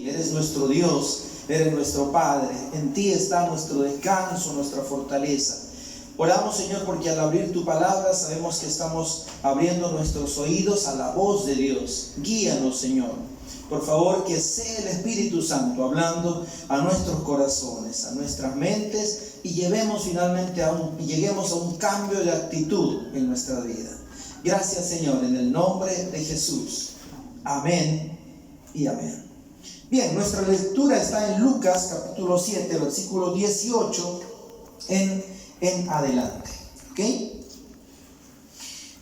Eres nuestro Dios, eres nuestro Padre. En ti está nuestro descanso, nuestra fortaleza. Oramos, Señor, porque al abrir tu palabra sabemos que estamos abriendo nuestros oídos a la voz de Dios. Guíanos, Señor. Por favor, que sea el Espíritu Santo hablando a nuestros corazones, a nuestras mentes, y lleguemos a un cambio de actitud en nuestra vida. Gracias, Señor, en el nombre de Jesús. Amén y amén. Bien, nuestra lectura está en Lucas capítulo 7, versículo 18 en adelante. ¿Ok?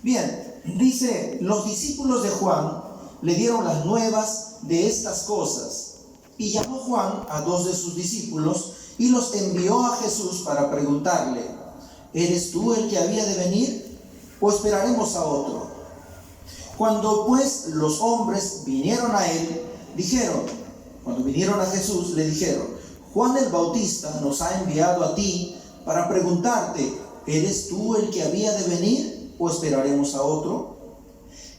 Bien, dice: los discípulos de Juan le dieron las nuevas de estas cosas, y llamó Juan a 2 de sus discípulos y los envió a Jesús para preguntarle: ¿eres tú el que había de venir, o esperaremos a otro? Cuando pues los hombres vinieron a él, cuando vinieron a Jesús, le dijeron: Juan el Bautista nos ha enviado a ti para preguntarte: ¿eres tú el que había de venir, o esperaremos a otro?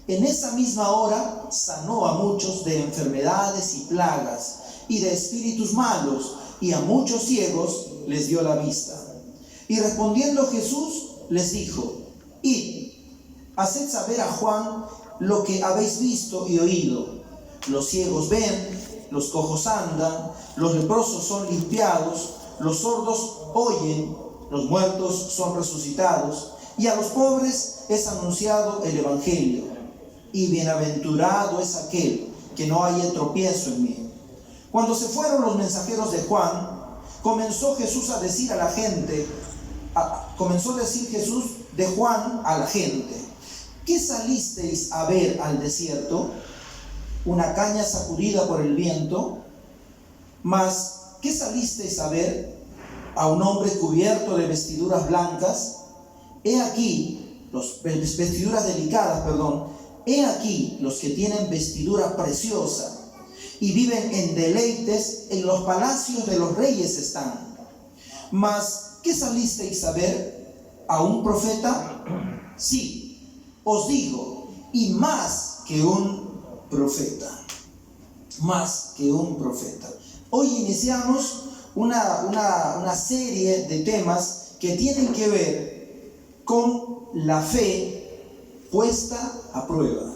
En esa misma hora sanó a muchos de enfermedades y plagas y de espíritus malos, y a muchos ciegos les dio la vista. Y respondiendo Jesús les dijo: id, haced saber a Juan lo que habéis visto y oído. Los ciegos ven, los cojos andan, los leprosos son limpiados, los sordos oyen, los muertos son resucitados, y a los pobres es anunciado el Evangelio. Y bienaventurado es aquel que no haya tropiezo en mí. Cuando se fueron los mensajeros de Juan, comenzó a decir Jesús de Juan a la gente: ¿qué salisteis a ver al desierto? ¿Una caña sacudida por el viento? Mas, ¿qué salisteis a ver? ¿A un hombre cubierto de vestiduras blancas? He aquí, vestiduras delicadas, he aquí los que tienen vestidura preciosa y viven en deleites, en los palacios de los reyes están. Mas, ¿qué salisteis a ver? ¿A un profeta? Sí, os digo, y más que un profeta. Más que un profeta. Hoy iniciamos una serie de temas que tienen que ver con la fe puesta a prueba.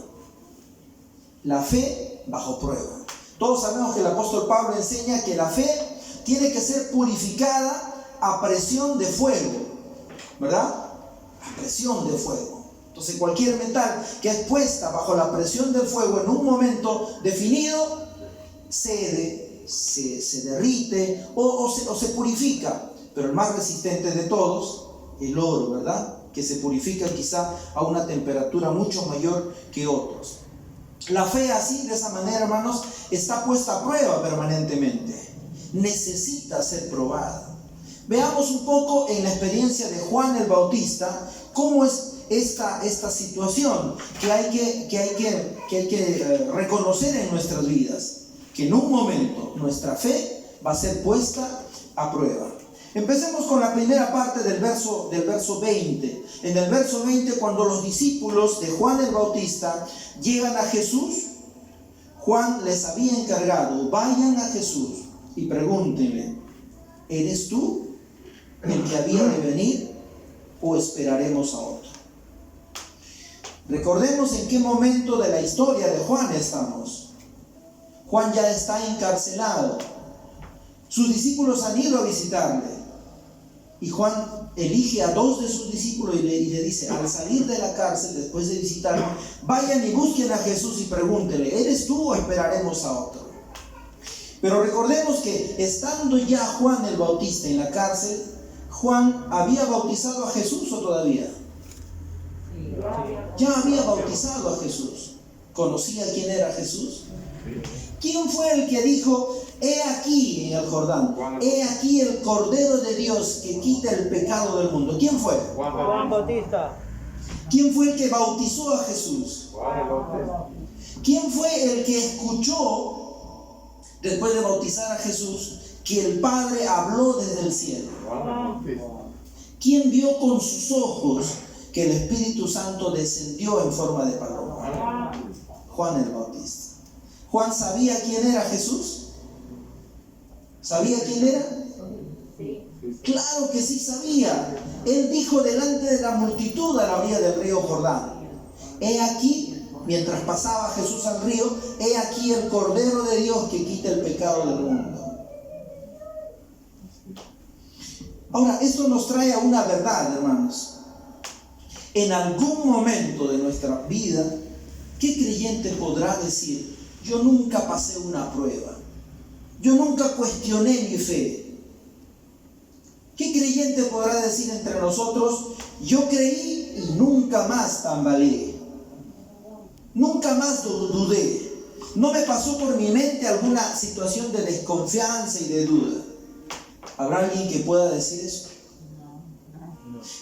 La fe bajo prueba. Todos sabemos que el apóstol Pablo enseña que la fe tiene que ser purificada a presión de fuego, ¿verdad? A presión de fuego. Entonces cualquier metal que es puesta bajo la presión del fuego en un momento definido cede, se derrite o se purifica. Pero el más resistente de todos, el oro, ¿verdad? Que se purifica quizá a una temperatura mucho mayor que otros. La fe así, de esa manera, hermanos, está puesta a prueba permanentemente. Necesita ser probada. Veamos un poco en la experiencia de Juan el Bautista cómo es esta situación que hay que reconocer en nuestras vidas, que en un momento nuestra fe va a ser puesta a prueba. Empecemos con la primera parte del verso 20. En el verso 20, cuando los discípulos de Juan el Bautista llegan a Jesús, Juan les había encargado: vayan a Jesús y pregúntenle: ¿eres tú el que había de venir, o esperaremos a otro? Recordemos en qué momento de la historia de Juan estamos. Juan ya está encarcelado. Sus discípulos han ido a visitarle. Y Juan elige a 2 de sus discípulos y le dice: al salir de la cárcel, después de visitarlo, vayan y busquen a Jesús y pregúntenle: ¿eres tú, o esperaremos a otro? Pero recordemos que estando ya Juan el Bautista en la cárcel, ¿Juan había bautizado a Jesús o todavía? Ya había bautizado a Jesús. ¿Conocía quién era Jesús? ¿Quién fue el que dijo: he aquí en el Jordán, he aquí el Cordero de Dios que quita el pecado del mundo? ¿Quién fue? Juan Bautista. ¿Quién fue el que bautizó a Jesús? ¿Quién fue el que escuchó, después de bautizar a Jesús, que el Padre habló desde el cielo? ¿Quién vio con sus ojos que el Espíritu Santo descendió en forma de paloma? Juan el Bautista. ¿Juan sabía quién era Jesús? ¿Sabía quién era? Claro que sí sabía. Él dijo delante de la multitud a la orilla del río Jordán: he aquí, mientras pasaba Jesús al río, he aquí el Cordero de Dios que quita el pecado del mundo. Ahora, esto nos trae a una verdad, hermanos. En algún momento de nuestra vida, ¿qué creyente podrá decir: yo nunca pasé una prueba, yo nunca cuestioné mi fe? ¿Qué creyente podrá decir entre nosotros: yo creí y nunca más tambaleé, nunca más dudé, no me pasó por mi mente alguna situación de desconfianza y de duda? ¿Habrá alguien que pueda decir eso?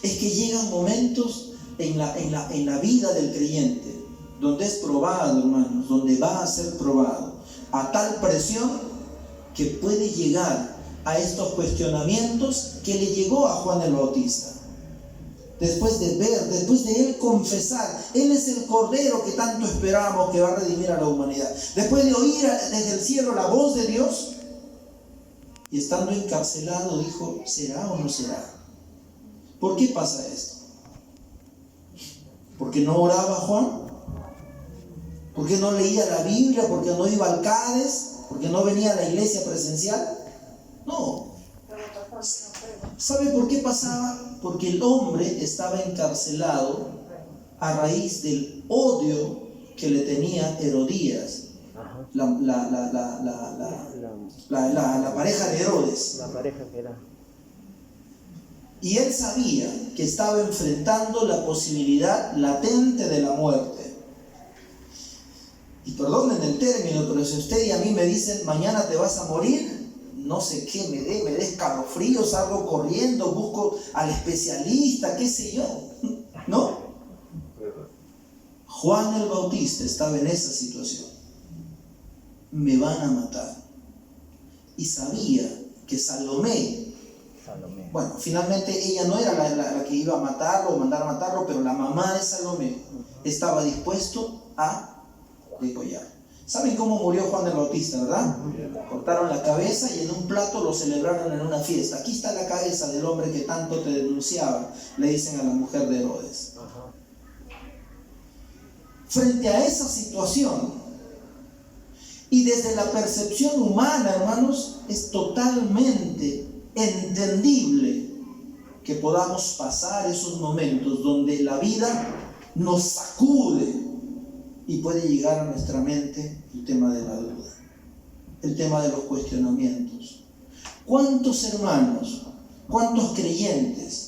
Es que llegan momentos en la vida del creyente donde es probado, hermanos, donde va a ser probado a tal presión que puede llegar a estos cuestionamientos que le llegó a Juan el Bautista. Después de ver, después de él confesar: él es el Cordero que tanto esperamos, que va a redimir a la humanidad. Después de oír desde el cielo la voz de Dios, y estando encarcelado, dijo: ¿será o no será? ¿Por qué pasa esto? ¿Porque no oraba Juan? ¿Por qué no leía la Biblia? ¿Por qué no iba al CADES? ¿Por qué no venía a la iglesia presencial? No. ¿Sabe por qué pasaba? Porque el hombre estaba encarcelado a raíz del odio que le tenía Herodías, la pareja de Herodes. La pareja que era. Y él sabía que estaba enfrentando la posibilidad latente de la muerte. Y perdonen el término, pero si usted y a mí me dicen: mañana te vas a morir, no sé qué me dé escalofrío, salgo corriendo, busco al especialista, qué sé yo, ¿no? Juan el Bautista estaba en esa situación. Me van a matar. Y sabía que Salomé, bueno, finalmente ella no era la que iba a matarlo o mandar a matarlo, pero la mamá de Salomé estaba dispuesto a degollar. ¿Saben cómo murió Juan el Bautista, verdad? Cortaron la cabeza y en un plato lo celebraron en una fiesta. Aquí está la cabeza del hombre que tanto te denunciaba, le dicen a la mujer de Herodes. Frente a esa situación, y desde la percepción humana, hermanos, es totalmente entendible que podamos pasar esos momentos donde la vida nos sacude y puede llegar a nuestra mente el tema de la duda, el tema de los cuestionamientos. ¿Cuántos hermanos, cuántos creyentes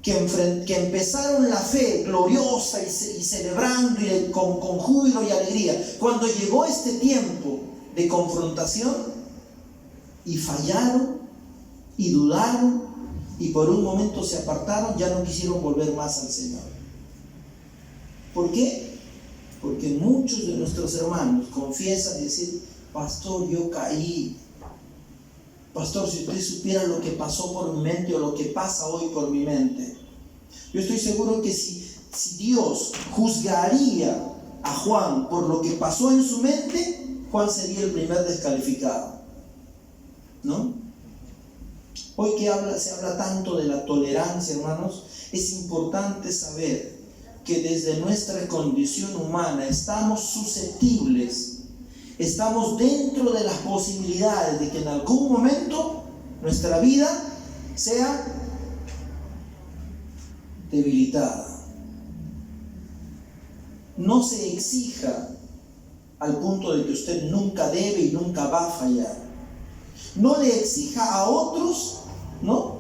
que empezaron la fe gloriosa y celebrando con júbilo y alegría, cuando llegó este tiempo de confrontación y fallaron y dudaron y por un momento se apartaron, ya no quisieron volver más al Señor? ¿Por qué? Porque muchos de nuestros hermanos confiesan y dicen: pastor, yo caí. Pastor, si usted supiera lo que pasó por mi mente o lo que pasa hoy por mi mente. Yo estoy seguro que si Dios juzgaría a Juan por lo que pasó en su mente, Juan sería el primer descalificado, ¿no? Hoy que se habla tanto de la tolerancia, hermanos, es importante saber que desde nuestra condición humana estamos susceptibles, estamos dentro de las posibilidades de que en algún momento nuestra vida sea debilitada. No se exija al punto de que usted nunca debe y nunca va a fallar. No le exija a otros, ¿no?,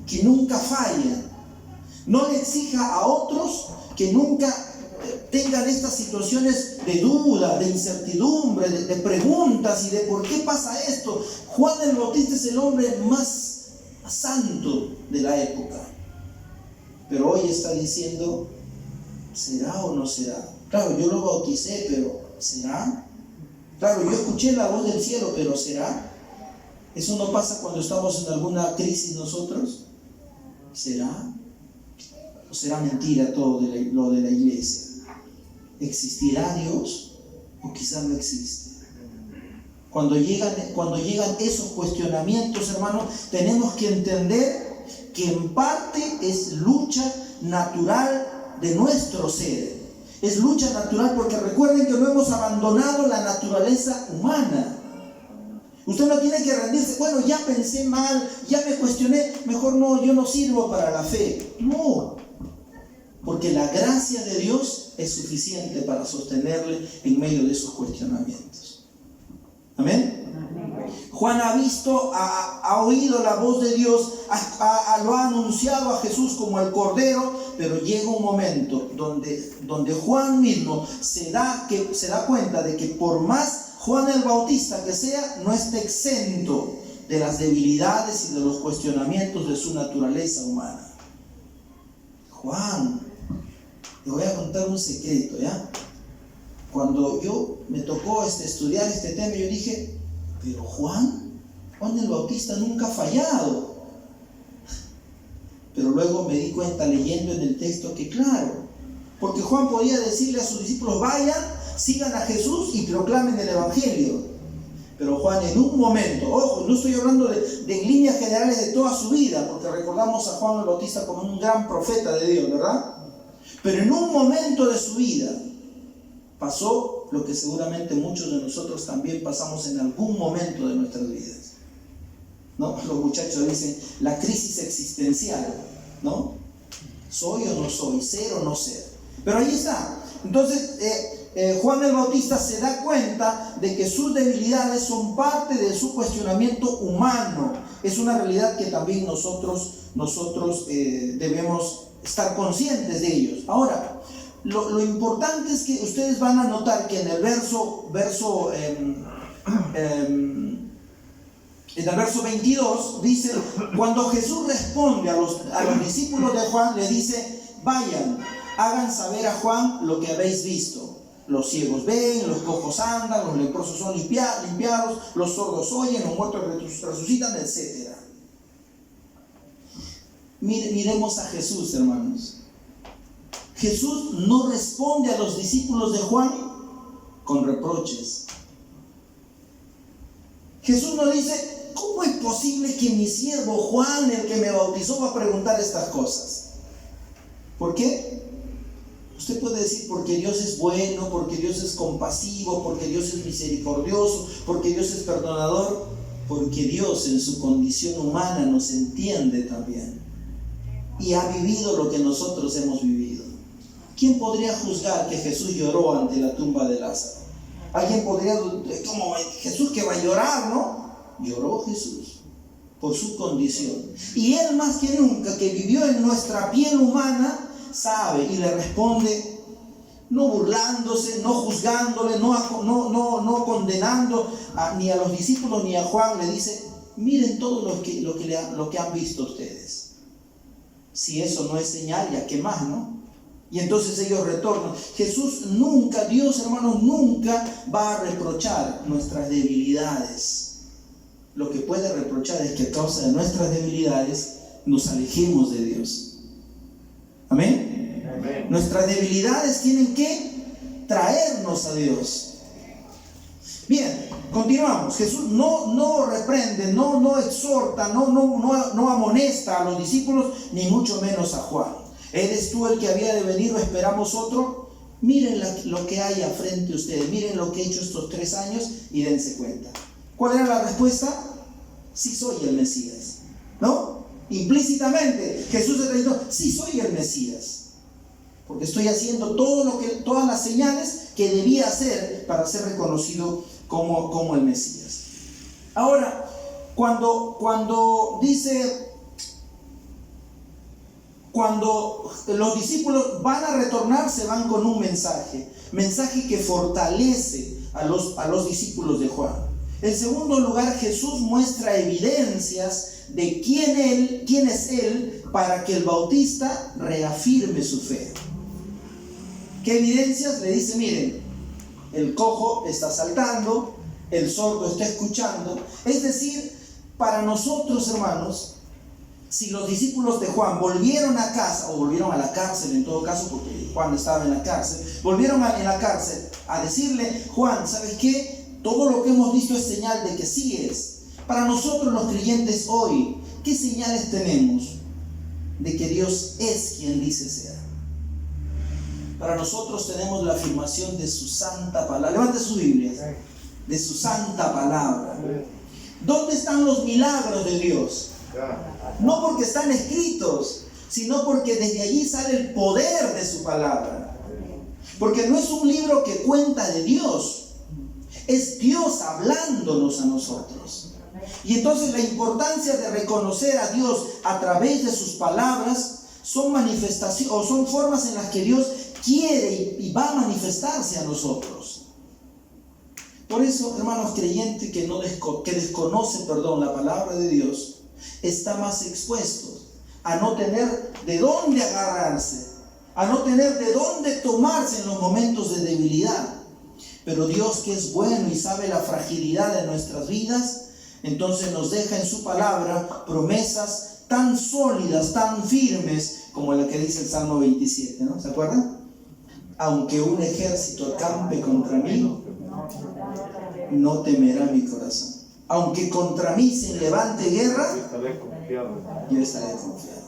que nunca fallen. No le exija a otros que nunca tengan estas situaciones de duda, de incertidumbre, de preguntas y de por qué pasa esto. Juan el Bautista es el hombre más santo de la época, pero hoy está diciendo: ¿será o no será? Claro, yo lo bauticé, pero ¿será? Claro, yo escuché la voz del cielo, pero ¿será? ¿Eso no pasa cuando estamos en alguna crisis nosotros? ¿Será? ¿O será mentira todo lo de la iglesia? ¿Existirá Dios o quizás no existe? Cuando llegan esos cuestionamientos, hermanos, tenemos que entender que en parte es lucha natural de nuestro ser. Es lucha natural porque recuerden que no hemos abandonado la naturaleza humana. Usted no tiene que rendirse, bueno, ya pensé mal, ya me cuestioné, mejor no, yo no sirvo para la fe. No, porque la gracia de Dios es suficiente para sostenerle en medio de esos cuestionamientos. ¿Amén? Juan ha visto, ha oído la voz de Dios, lo ha anunciado a Jesús como el Cordero, pero llega un momento donde Juan mismo se da cuenta de que por más Juan el Bautista que sea, no está exento de las debilidades y de los cuestionamientos de su naturaleza humana. Juan, te voy a contar un secreto, ¿ya? Cuando me tocó estudiar este tema, yo dije, pero Juan el Bautista nunca ha fallado. Pero luego me di cuenta leyendo en el texto que claro, porque Juan podía decirle a sus discípulos, vayan, sigan a Jesús y proclamen el Evangelio. Pero Juan en un momento, ojo, no estoy hablando de en líneas generales de toda su vida, porque recordamos a Juan el Bautista como un gran profeta de Dios, ¿verdad? Pero en un momento de su vida pasó lo que seguramente muchos de nosotros también pasamos en algún momento de nuestras vidas, ¿no? Los muchachos dicen la crisis existencial, ¿no? ¿Soy o no soy? ¿Ser o no ser? Pero ahí está. Entonces Juan el Bautista se da cuenta de que sus debilidades son parte de su cuestionamiento humano. Es una realidad que también nosotros debemos estar conscientes de ellos. Ahora, lo importante es que ustedes van a notar que en el verso 22 dice, cuando Jesús responde a los discípulos de Juan, le dice, vayan, hagan saber a Juan lo que habéis visto. Los ciegos ven, los cojos andan, los leprosos son limpiados, los sordos oyen, los muertos resucitan, etc. Miremos a Jesús, hermanos. Jesús no responde a los discípulos de Juan con reproches. Jesús no dice, ¿cómo es posible que mi siervo Juan, el que me bautizó, va a preguntar estas cosas? ¿Por qué? Usted puede decir porque Dios es bueno, porque Dios es compasivo, porque Dios es misericordioso, porque Dios es perdonador, porque Dios en su condición humana nos entiende también y ha vivido lo que nosotros hemos vivido. ¿Quién podría juzgar que Jesús lloró ante la tumba de Lázaro? Alguien podría, como Jesús que va a llorar, ¿no? Lloró Jesús por su condición. Y Él más que nunca, que vivió en nuestra piel humana, sabe y le responde, no burlándose, no juzgándole, no condenando ni a los discípulos ni a Juan. Le dice, miren todo lo que han visto ustedes. Si eso no es señal, ya qué más, ¿no? Y entonces ellos retornan. Jesús nunca, Dios, hermanos, nunca va a reprochar nuestras debilidades. Lo que puede reprochar es que a causa de nuestras debilidades nos alejemos de Dios. ¿Amén? Amén. Nuestras debilidades tienen que traernos a Dios. Bien, continuamos. Jesús no reprende, no exhorta, no amonesta a los discípulos, ni mucho menos a Juan. ¿Eres tú el que había de venir o esperamos otro? Miren lo que hay frente a ustedes, miren lo que he hecho estos 3 años y dense cuenta. ¿Cuál era la respuesta? Sí soy el Mesías, ¿no? Implícitamente Jesús está diciendo, sí soy el Mesías, porque estoy haciendo todas las señales que debía hacer para ser reconocido como el Mesías. Ahora, cuando los discípulos van a retornar, se van con un mensaje que fortalece a los discípulos de Juan. En segundo lugar, Jesús muestra evidencias de quién es Él para que el Bautista reafirme su fe. ¿Qué evidencias? Le dice, miren, el cojo está saltando, el sordo está escuchando. Es decir, para nosotros, hermanos, si los discípulos de Juan volvieron a casa, o volvieron a la cárcel en todo caso, porque Juan estaba en la cárcel, volvieron en la cárcel a decirle, Juan, ¿sabes qué? todo lo que hemos visto es señal de que sí es. Para nosotros los creyentes hoy, ¿qué señales tenemos de que Dios es quien dice ser? Para nosotros tenemos la afirmación de su santa palabra. Levante su Biblia. De su santa palabra. ¿Dónde están los milagros de Dios? No porque están escritos, sino porque desde allí sale el poder de su palabra. Porque no es un libro que cuenta de Dios, es Dios hablándonos a nosotros. Y entonces la importancia de reconocer a Dios a través de sus palabras son manifestaciones o son formas en las que Dios quiere y va a manifestarse a nosotros. Por eso, hermanos, creyente que desconoce la palabra de Dios está más expuesto a no tener de dónde agarrarse, a no tener de dónde tomarse en los momentos de debilidad. Pero Dios, que es bueno y sabe la fragilidad de nuestras vidas, entonces nos deja en su palabra promesas tan sólidas, tan firmes, como la que dice el Salmo 27, ¿no? ¿Se acuerdan? Aunque un ejército acampe contra mí, no temerá mi corazón. Aunque contra mí se levante guerra, yo estaré confiado.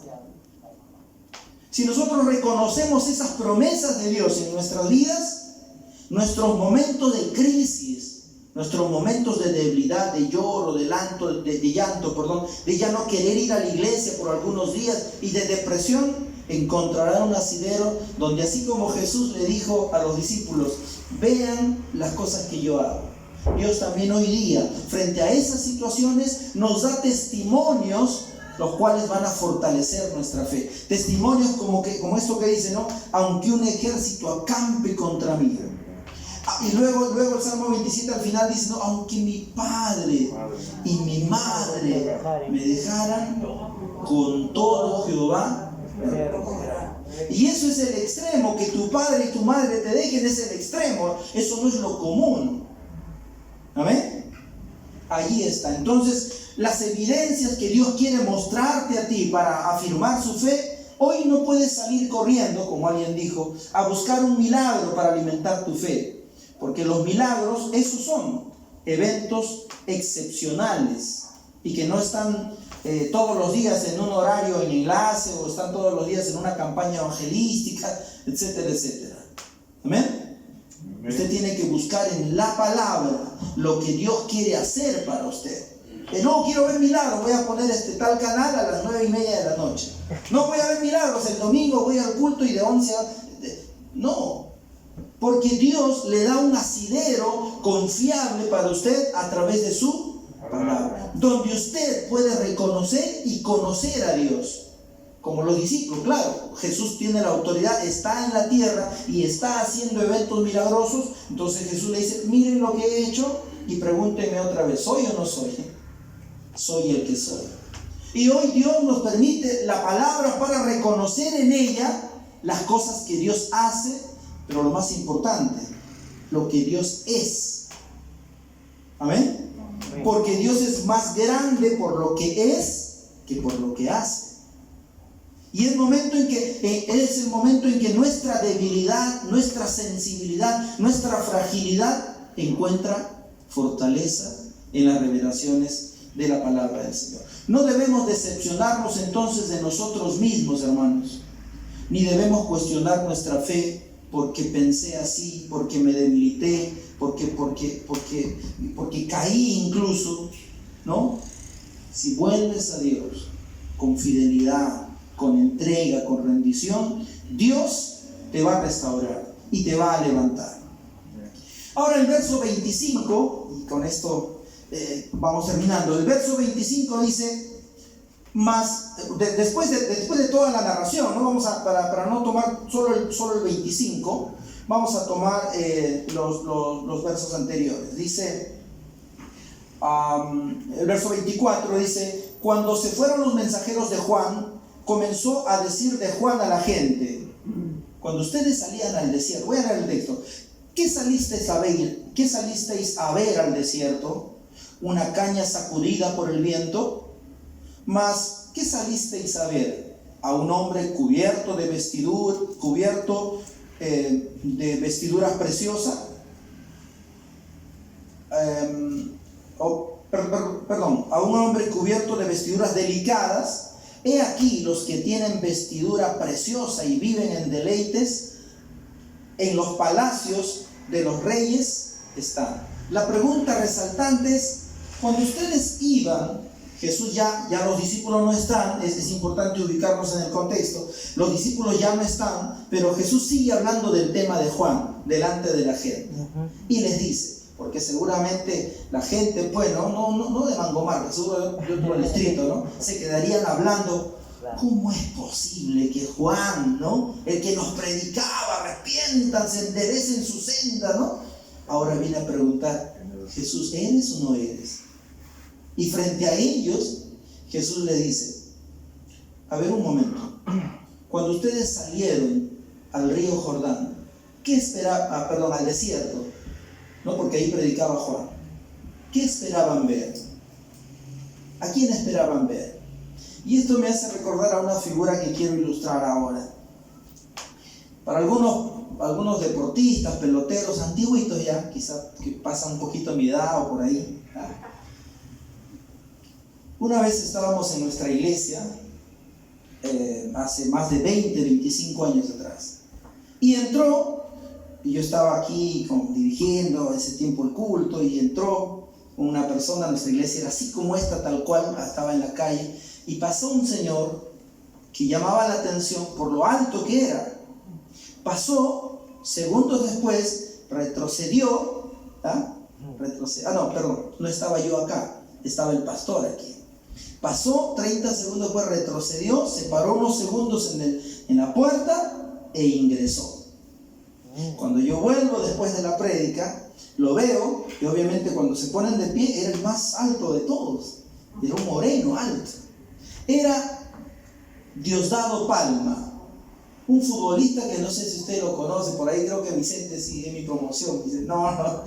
Si nosotros reconocemos esas promesas de Dios en nuestras vidas, nuestros momentos de crisis, nuestros momentos de debilidad, de lloro, de llanto, de ya no querer ir a la iglesia por algunos días y de depresión, encontrarán un asidero donde, así como Jesús le dijo a los discípulos, vean las cosas que yo hago. Dios también hoy día, frente a esas situaciones, nos da testimonios los cuales van a fortalecer nuestra fe. Testimonios como esto que dice, ¿no? Aunque un ejército acampe contra mí. Y luego el Salmo 27 al final dice, no, aunque mi padre y mi madre me dejaran, con todo Jehová me recogerá. Y eso es el extremo, que tu padre y tu madre te dejen, es el extremo. Eso no es lo común. ¿Amén? Allí está. Entonces, las evidencias que Dios quiere mostrarte a ti para afirmar su fe, hoy no puedes salir corriendo, como alguien dijo, a buscar un milagro para alimentar tu fe. Porque los milagros, esos son eventos excepcionales y que no están todos los días en un horario en enlace o están todos los días en una campaña evangelística, etcétera, etcétera. ¿Amén? Usted tiene que buscar en la palabra lo que Dios quiere hacer para usted. No quiero ver milagros, voy a poner tal canal a las 9:30 de la noche. No voy a ver milagros, el domingo voy al culto y de 11 a... No, porque Dios le da un asidero confiable para usted a través de su palabra, donde usted puede reconocer y conocer a Dios. Como los discípulos, claro, Jesús tiene la autoridad, está en la tierra y está haciendo eventos milagrosos. Entonces Jesús le dice, miren lo que he hecho y pregúntenme otra vez, ¿soy o no soy? Soy el que soy. Y hoy Dios nos permite la palabra para reconocer en ella las cosas que Dios hace, pero lo más importante, lo que Dios es. ¿Amén? Porque Dios es más grande por lo que es que por lo que hace. Y es el momento en que nuestra debilidad, nuestra sensibilidad, nuestra fragilidad encuentra fortaleza en las revelaciones de la palabra del Señor. No debemos decepcionarnos entonces de nosotros mismos, hermanos, ni debemos cuestionar nuestra fe porque pensé así, porque me debilité, porque caí incluso, ¿no? Si vuelves a Dios con fidelidad, con entrega, con rendición, Dios te va a restaurar y te va a levantar. Ahora el verso 25, y con esto vamos terminando. El verso 25 dice, después de toda la narración, ¿no? Para no tomar solo el 25, vamos a tomar los versos anteriores. Dice, el verso 24 dice, cuando se fueron los mensajeros de Juan, comenzó a decir de Juan a la gente, cuando ustedes salían al desierto, voy a leer el texto, ¿qué salisteis a ver al desierto? ¿Una caña sacudida por el viento? Mas, ¿qué salisteis a ver? ¿A un hombre cubierto de vestiduras preciosas? a un hombre cubierto de vestiduras delicadas, he aquí los que tienen vestidura preciosa y viven en deleites, en los palacios de los reyes están. La pregunta resaltante es, cuando ustedes iban, Jesús ya los discípulos no están, es importante ubicarnos en el contexto, los discípulos ya no están, pero Jesús sigue hablando del tema de Juan, delante de la gente, y les dice, porque seguramente la gente, pues, no de Mangomarra, seguro de otro distrito, ¿no? Se quedarían hablando, ¿cómo es posible que Juan, ¿no? El que nos predicaba, arrepiéntanse, enderecen su senda, ¿no? Ahora viene a preguntar, Jesús, ¿eres o no eres? Y frente a ellos, Jesús le dice, a ver un momento, cuando ustedes salieron al río Jordán, ¿qué esperaban? Al desierto, ¿no? Porque ahí predicaba Juan. ¿Qué esperaban ver? ¿A quién esperaban ver? Y esto me hace recordar a una figura que quiero ilustrar ahora. Para algunos deportistas, peloteros, antiguitos ya, quizás que pasan un poquito a mi edad o por ahí. Una vez estábamos en nuestra iglesia, hace más de 25 años atrás. Y entró, y yo estaba aquí dirigiendo ese tiempo el culto, y entró una persona, nuestra iglesia era así como esta, tal cual, estaba en la calle, y pasó un señor que llamaba la atención por lo alto que era. Pasó, segundos después, retrocedió, no estaba yo acá, estaba el pastor aquí. Pasó 30 segundos después, retrocedió, se paró unos segundos en la puerta e ingresó. Cuando yo vuelvo después de la prédica, lo veo, y obviamente cuando se ponen de pie, era el más alto de todos. Era un moreno alto. Era Diosdado Palma, un futbolista que no sé si usted lo conoce, por ahí creo que Vicente sigue mi promoción. Dice, no.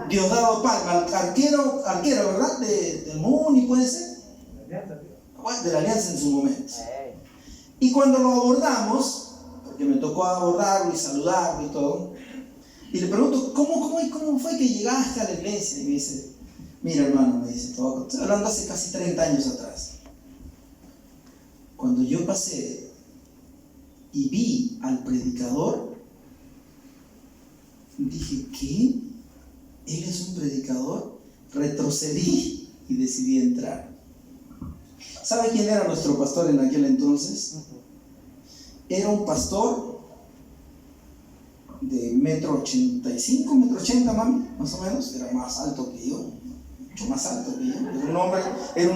Diosdado Palma, arquero, ¿verdad? Del Muni, puede ser. De la Alianza en su momento. Y cuando lo abordamos, porque me tocó abordarlo y saludarlo y todo, y le pregunto, ¿cómo fue que llegaste a la iglesia? Y me dice, mira hermano, me dice, estoy hablando hace casi 30 años atrás. Cuando yo pasé y vi al predicador, dije, ¿qué? ¿Él es un predicador? Retrocedí y decidí entrar. ¿Sabe quién era nuestro pastor en aquel entonces? Era un pastor de 1,85 m, 1,80 m, mami, más o menos. Era más alto que yo, mucho más alto que yo. Era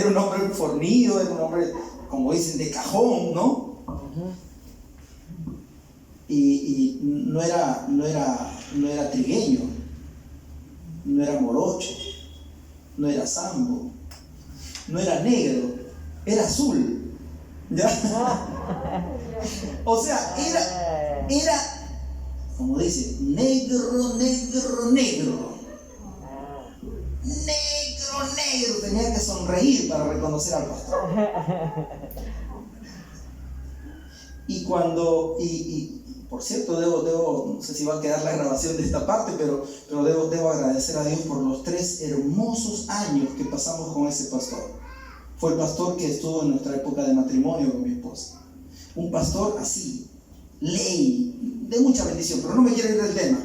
un hombre fornido, era un hombre, como dicen, de cajón, ¿no? Y no era trigueño, no era morocho, no era sambo, no era negro, era azul, ¿ya? O sea, era, como dice, negro, tenía que sonreír para reconocer al pastor. Y por cierto, debo, no sé si va a quedar la grabación de esta parte, pero debo agradecer a Dios por los 3 hermosos años que pasamos con ese pastor. Fue el pastor que estuvo en nuestra época de matrimonio con mi esposa. Un pastor así, ley, de mucha bendición, pero no me quiero ir del tema.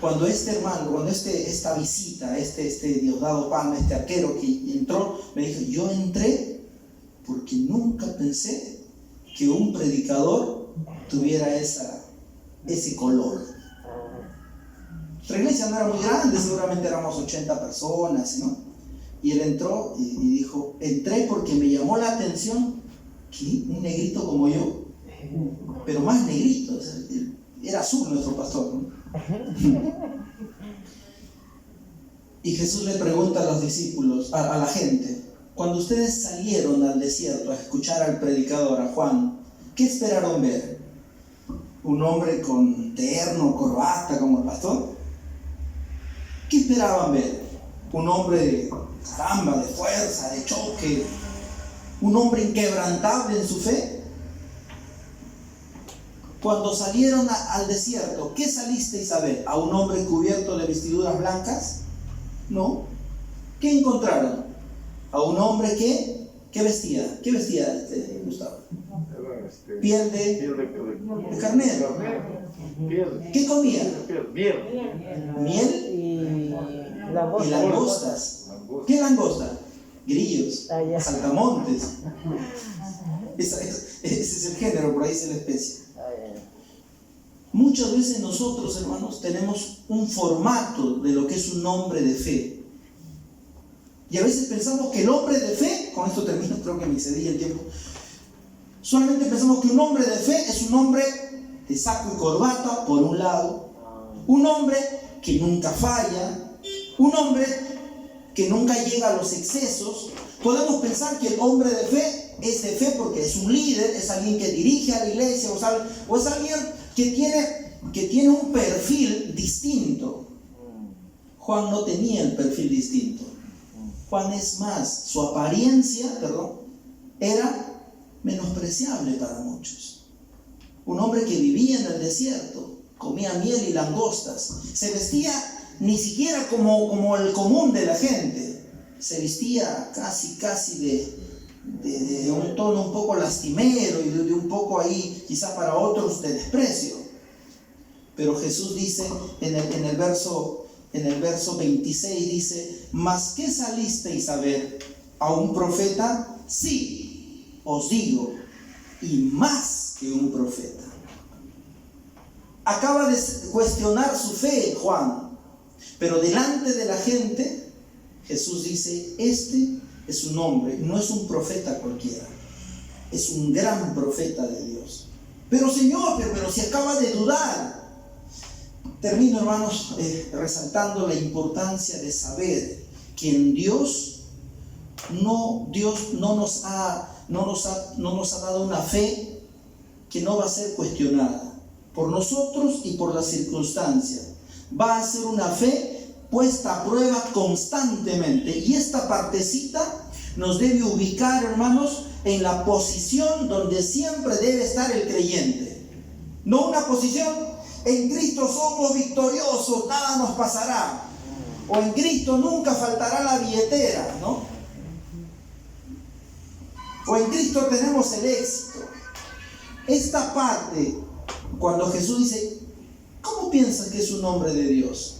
Cuando esta visita, este Diosdado Palma, este arquero que entró, me dijo, yo entré porque nunca pensé que un predicador tuviera ese color. Nuestra iglesia no era muy grande, seguramente éramos 80 personas, ¿no? Y él entró y dijo, entré porque me llamó la atención que un negrito como yo, pero más negrito, o sea, era azul nuestro pastor, ¿no? Y Jesús le pregunta a los discípulos, a la gente, cuando ustedes salieron al desierto a escuchar al predicador, a Juan, ¿qué esperaron ver? ¿Un hombre con terno, corbata como el pastor? ¿Qué esperaban ver? ¿Un hombre de caramba, de fuerza, de choque? ¿Un hombre inquebrantable en su fe? Cuando salieron al desierto, ¿qué salisteis a ver? ¿A un hombre cubierto de vestiduras blancas? No. ¿Qué encontraron? A un hombre que vestía. ¿Qué vestía, Gustavo? Piel de carnero. ¿Qué comía? Miel y langostas. ¿Qué langosta? Grillos, saltamontes. Ese es el género, por ahí es la especie. Muchas veces nosotros, hermanos, tenemos un formato de lo que es un hombre de fe. Y a veces pensamos que el hombre de fe, con esto termino, creo que me excedí el tiempo, solamente pensamos que un hombre de fe es un hombre de saco y corbata, por un lado, un hombre que nunca falla, un hombre que nunca llega a los excesos. Podemos pensar que el hombre de fe es de fe porque es un líder, es alguien que dirige a la iglesia, o es alguien que tiene un perfil distinto. Juan no tenía el perfil distinto. Juan es más, su apariencia, era menospreciable para muchos. Un hombre que vivía en el desierto, comía miel y langostas, se vestía ni siquiera como el común de la gente, se vestía casi de un tono un poco lastimero y de un poco ahí, quizá para otros, de desprecio. Pero Jesús dice en el verso 26, dice: ¿mas qué salisteis a ver? ¿A un profeta? Sí, os digo, y más que un profeta. Acaba de cuestionar su fe Juan, pero delante de la gente Jesús dice: este es un hombre, no es un profeta cualquiera, es un gran profeta de Dios. Pero Señor, pero si acaba de dudar. Termino, hermanos, resaltando la importancia de saber que en Dios no nos ha dado una fe que no va a ser cuestionada por nosotros y por las circunstancias. Va a ser una fe puesta a prueba constantemente, y esta partecita nos debe ubicar, hermanos, en la posición donde siempre debe estar el creyente. No una posición: en Cristo somos victoriosos, nada nos pasará, o en Cristo nunca faltará la billetera, ¿no? O en Cristo tenemos el éxito. Esta parte, cuando Jesús dice: ¿cómo piensas que es un hombre de Dios?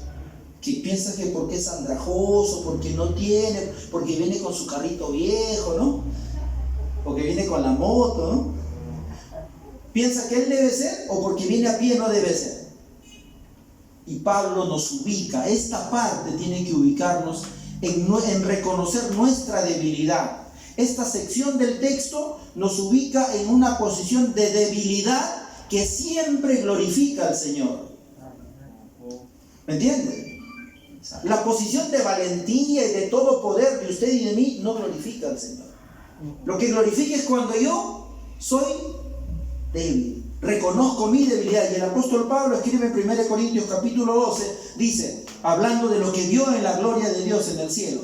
Que piensa que porque es andrajoso, porque no tiene, porque viene con su carrito viejo, ¿no? Porque viene con la moto, ¿no? ¿Piensa que él debe ser, o porque viene a pie no debe ser? Y Pablo nos ubica, esta parte tiene que ubicarnos en reconocer nuestra debilidad. Esta sección del texto nos ubica en una posición de debilidad que siempre glorifica al Señor. ¿Me entienden? La posición de valentía y de todo poder de usted y de mí no glorifica al Señor. Lo que glorifica es cuando yo soy débil, reconozco mi debilidad. Y el apóstol Pablo escribe en 1 Corintios capítulo 12, dice, hablando de lo que vio en la gloria de Dios en el cielo: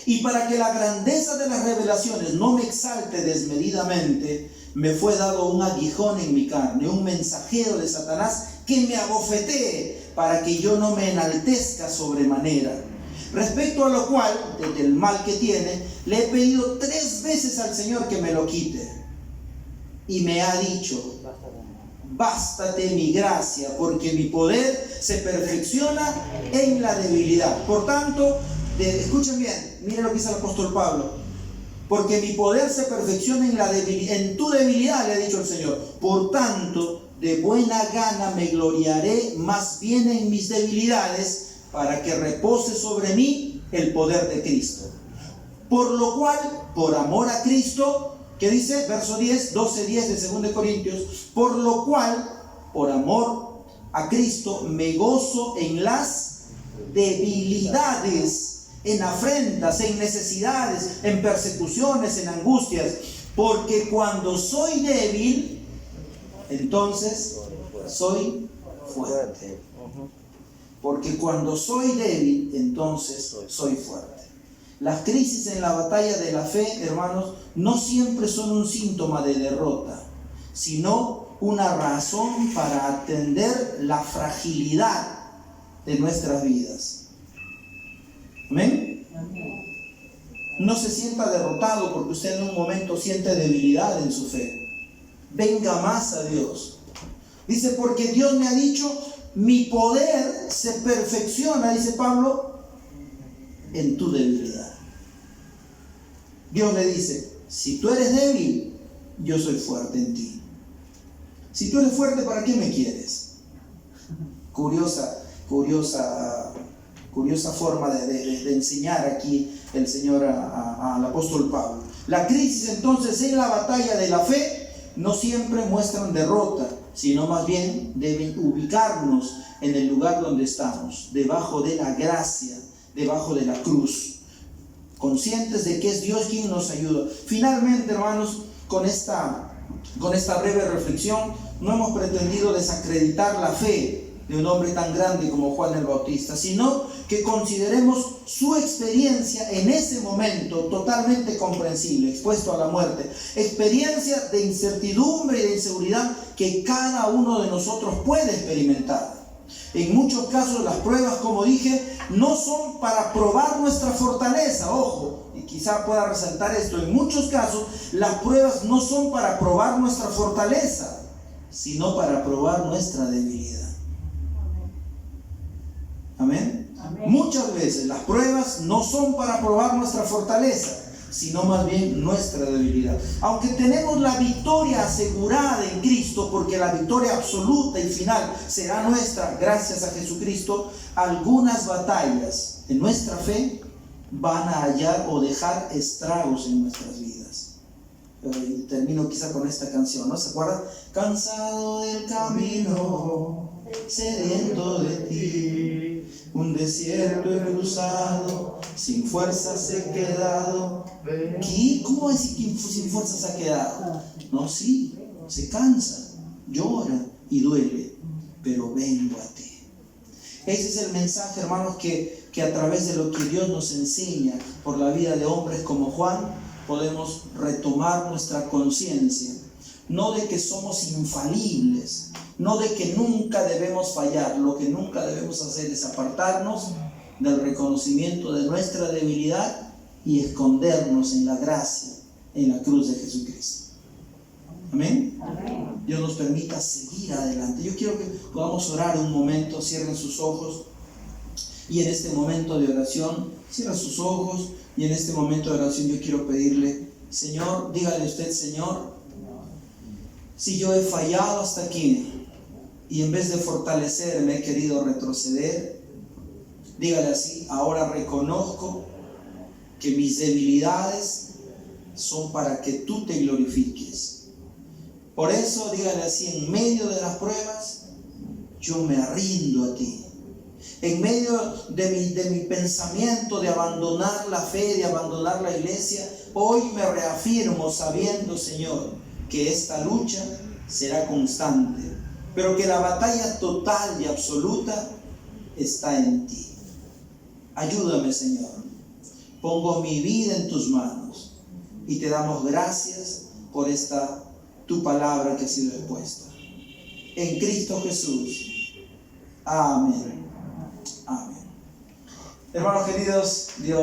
y para que la grandeza de las revelaciones no me exalte desmedidamente, me fue dado un aguijón en mi carne, un mensajero de Satanás que me abofetee, para que yo no me enaltezca sobremanera. Respecto a lo cual, desde el mal que tiene, le he pedido 3 veces al Señor que me lo quite. Y me ha dicho: bástate mi gracia, porque mi poder se perfecciona en la debilidad. Por tanto, escuchen bien, miren lo que dice el apóstol Pablo: porque mi poder se perfecciona en tu debilidad, le ha dicho el Señor. Por tanto, de buena gana me gloriaré más bien en mis debilidades, para que repose sobre mí el poder de Cristo. Por lo cual, por amor a Cristo, ¿qué dice? Verso 10, 12:10 de 2 Corintios. Por lo cual, por amor a Cristo, me gozo en las debilidades, en afrentas, en necesidades, en persecuciones, en angustias. Porque cuando soy débil, entonces soy fuerte. Porque cuando soy débil, entonces soy fuerte. Las crisis en la batalla de la fe, hermanos, no siempre son un síntoma de derrota, sino una razón para atender la fragilidad de nuestras vidas. ¿Amén? No se sienta derrotado porque usted en un momento siente debilidad en su fe. Venga más a Dios. Dice, porque Dios me ha dicho, mi poder se perfecciona, dice Pablo, en tu debilidad. Dios le dice, si tú eres débil, yo soy fuerte en ti. Si tú eres fuerte, ¿para qué me quieres? Curiosa forma de enseñar aquí el Señor al apóstol Pablo. La crisis entonces en la batalla de la fe no siempre muestran derrota, sino más bien deben ubicarnos en el lugar donde estamos, debajo de la gracia, debajo de la cruz, conscientes de que es Dios quien nos ayuda. Finalmente, hermanos, con esta breve reflexión, no hemos pretendido desacreditar la fe de un hombre tan grande como Juan el Bautista, sino que consideremos su experiencia en ese momento totalmente comprensible, expuesto a la muerte, experiencia de incertidumbre y de inseguridad que cada uno de nosotros puede experimentar. En muchos casos las pruebas, como dije, no son para probar nuestra fortaleza, ojo, y quizá pueda resaltar esto, en muchos casos las pruebas no son para probar nuestra fortaleza, sino para probar nuestra debilidad. Amén. Amén. Muchas veces las pruebas no son para probar nuestra fortaleza, sino más bien nuestra debilidad. Aunque tenemos la victoria asegurada en Cristo, porque la victoria absoluta y final será nuestra gracias a Jesucristo, algunas batallas en nuestra fe van a hallar o dejar estragos en nuestras vidas. Termino quizá con esta canción, ¿no? ¿Se acuerdan? Cansado del camino, sediento de ti, un desierto he cruzado, sin fuerzas he quedado. ¿Qué? ¿Cómo decir que sin fuerzas ha quedado? No, sí, se cansa, llora y duele, pero vengo a ti. Ese es el mensaje, hermanos, que a través de lo que Dios nos enseña por la vida de hombres como Juan, podemos retomar nuestra conciencia, no de que somos infalibles, no de que nunca debemos fallar. Lo que nunca debemos hacer es apartarnos del reconocimiento de nuestra debilidad y escondernos en la gracia, en la cruz de Jesucristo. Amén. Amén. Dios nos permita seguir adelante. Yo quiero que podamos orar un momento. Cierren sus ojos y en este momento de oración, cierren sus ojos y en este momento de oración yo quiero pedirle, Señor, dígale usted, Señor, si yo he fallado hasta aquí y en vez de fortalecerme he querido retroceder, dígale así, ahora reconozco que mis debilidades son para que tú te glorifiques. Por eso, dígale así, en medio de las pruebas, yo me rindo a ti. En medio de mi pensamiento de abandonar la fe, de abandonar la iglesia, hoy me reafirmo sabiendo, Señor, que esta lucha será constante, pero que la batalla total y absoluta está en ti. Ayúdame, Señor. Pongo mi vida en tus manos y te damos gracias por esta tu palabra que ha sido expuesta. En Cristo Jesús. Amén. Amén. Hermanos queridos, Dios